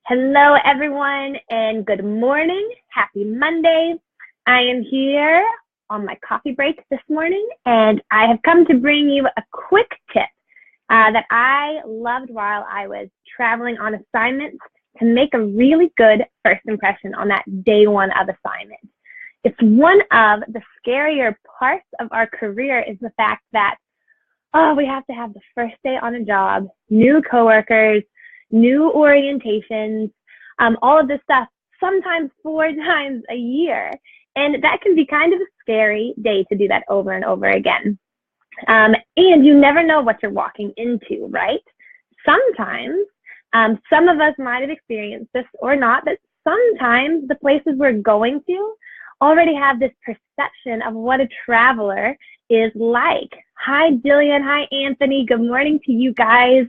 Hello, everyone, and good morning. Happy Monday. I am here on my coffee break this morning, and I have come to bring you a quick tip that I loved while I was traveling on assignment to make a really good first impression on that day one of assignment. It's one of the scarier parts of our career is the fact that, we have to have the first day on a job, new coworkers, new orientations, all of this stuff, sometimes 4 times a year. And that can be kind of a scary day to do that over and over again. And you never know what you're walking into, right? Sometimes, some of us might have experienced this or not, but sometimes the places we're going to already have this perception of what a traveler is like. Hi, Jillian. Hi, Anthony. Good morning to you guys.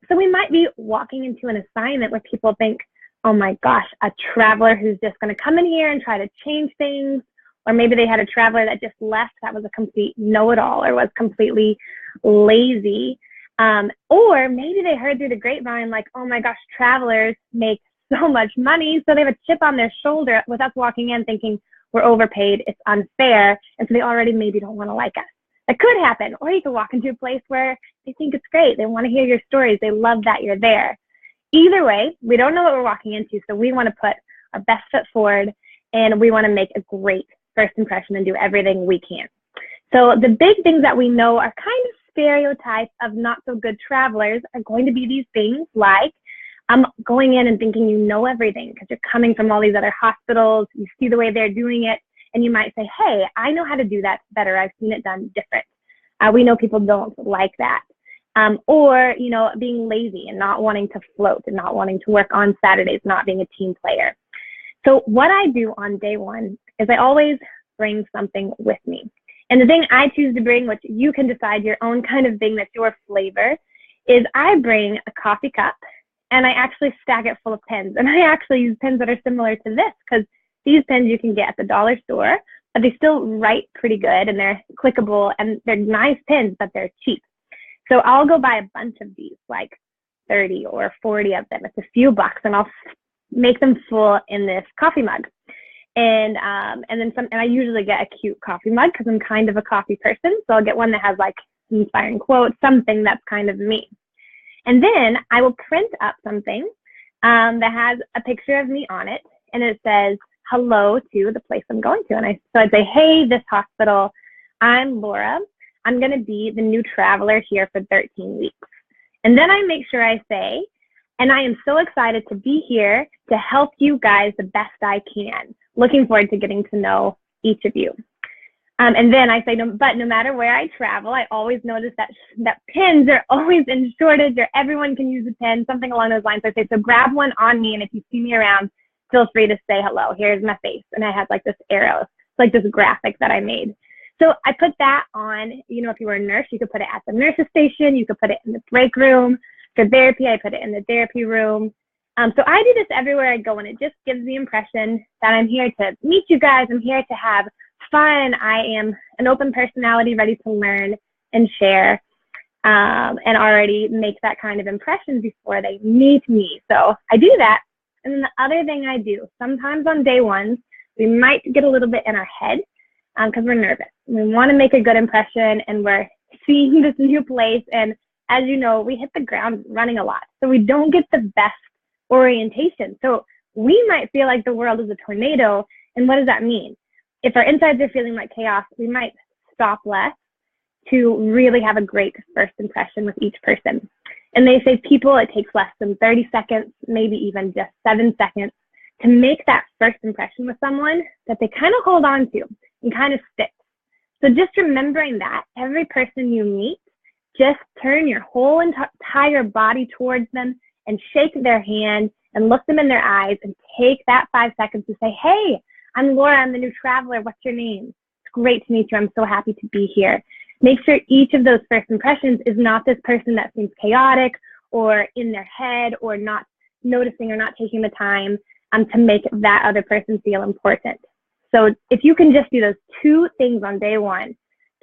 So we might be walking into an assignment where people think, oh my gosh, a traveler who's just going to come in here and try to change things. Or maybe they had a traveler that just left that was a complete know-it-all or was completely lazy. Or maybe they heard through the grapevine like, oh my gosh, travelers make so much money. So they have a chip on their shoulder with us walking in thinking we're overpaid, it's unfair. And so they already maybe don't want to like us. That could happen. Or you could walk into a place where they think it's great. They want to hear your stories. They love that you're there. Either way, we don't know what we're walking into, so we want to put our best foot forward, and we want to make a great first impression and do everything we can. So the big things that we know are kind of stereotypes of not so good travelers are going to be these things like going in and thinking you know everything because you're coming from all these other hospitals, you see the way they're doing it, and you might say, hey, I know how to do that better. I've seen it done different. We know people don't like that. Or, being lazy and not wanting to float and not wanting to work on Saturdays, not being a team player. So what I do on day one is I always bring something with me. And the thing I choose to bring, which you can decide your own kind of thing that's your flavor, is I bring a coffee cup and I actually stack it full of pens. And I actually use pens that are similar to this because these pens you can get at the dollar store, but they still write pretty good and they're clickable and they're nice pens, but they're cheap. So I'll go buy a bunch of these, like 30 or 40 of them. It's a few bucks, and I'll make them full in this coffee mug. And I usually get a cute coffee mug because I'm kind of a coffee person. So I'll get one that has like inspiring quotes, something that's kind of me. And then I will print up something that has a picture of me on it, and it says hello to the place I'm going to. And so I'd say, hey, this hospital, I'm Laura. I'm going to be the new traveler here for 13 weeks. And then I make sure I say, and I am so excited to be here to help you guys the best I can. Looking forward to getting to know each of you. And then I say, but no matter where I travel, I always notice that pens are always in shortage or everyone can use a pen, something along those lines. So I say, so grab one on me. And if you see me around, feel free to say hello. Here's my face. And I have like this arrow. It's like this graphic that I made. So I put that on, if you were a nurse, you could put it at the nurse's station. You could put it in the break room. For therapy, I put it in the therapy room. So I do this everywhere I go, and it just gives the impression that I'm here to meet you guys. I'm here to have fun. I am an open personality ready to learn and share and already make that kind of impression before they meet me. So I do that. And then the other thing I do, sometimes on day ones, we might get a little bit in our head because we're nervous. We want to make a good impression, and we're seeing this new place. And as you know, we hit the ground running a lot. So we don't get the best orientation. So we might feel like the world is a tornado. And what does that mean? If our insides are feeling like chaos, we might stop less to really have a great first impression with each person. And they say it takes less than 30 seconds, maybe even just 7 seconds to make that first impression with someone that they kind of hold on to and kind of stick. So just remembering that every person you meet, just turn your whole entire body towards them and shake their hand and look them in their eyes and take that 5 seconds to say, hey, I'm Laura, I'm the new traveler. What's your name? It's great to meet you. I'm so happy to be here. Make sure each of those first impressions is not this person that seems chaotic or in their head or not noticing or not taking the time to make that other person feel important. So if you can just do those 2 things on day one,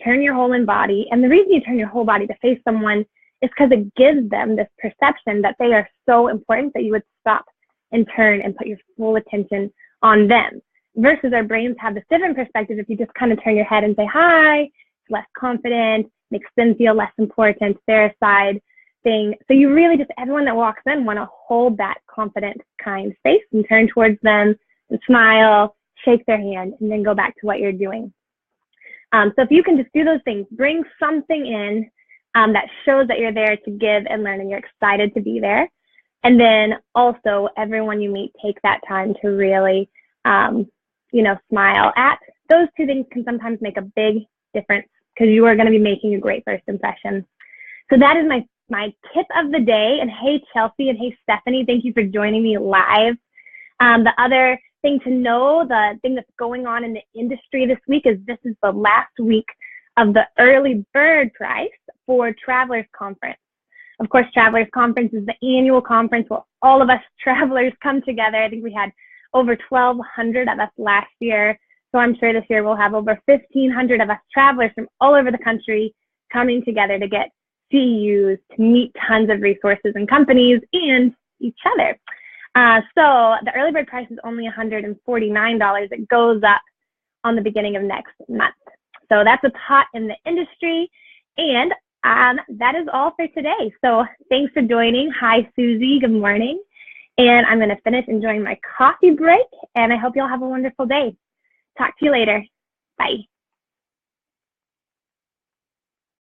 turn your whole body. And the reason you turn your whole body to face someone is because it gives them this perception that they are so important that you would stop and turn and put your full attention on them. Versus our brains have this different perspective. If you just kind of turn your head and say hi, it's less confident, makes them feel less important, their side thing. So you really just, everyone that walks in want to hold that confident, kind face and turn towards them and smile, shake their hand, and then go back to what you're doing. So if you can just do those things, bring something in that shows that you're there to give and learn and you're excited to be there. And then also everyone you meet, take that time to really, smile at. Those two things can sometimes make a big difference because you are going to be making a great first impression. So that is my tip of the day. And hey, Chelsea, and hey, Stephanie, thank you for joining me live. The other thing to know, the thing that's going on in the industry this week is this is the last week of the early bird price for Travelers Conference. Of course, Travelers Conference is the annual conference where all of us travelers come together. I think we had over 1,200 of us last year. So I'm sure this year we'll have over 1,500 of us travelers from all over the country coming together to get CEUs, to meet tons of resources and companies and each other. So the early bird price is only $149. It goes up on the beginning of next month. So that's what's hot in the industry. And that is all for today. So thanks for joining. Hi, Susie. Good morning. And I'm going to finish enjoying my coffee break. And I hope you all have a wonderful day. Talk to you later. Bye.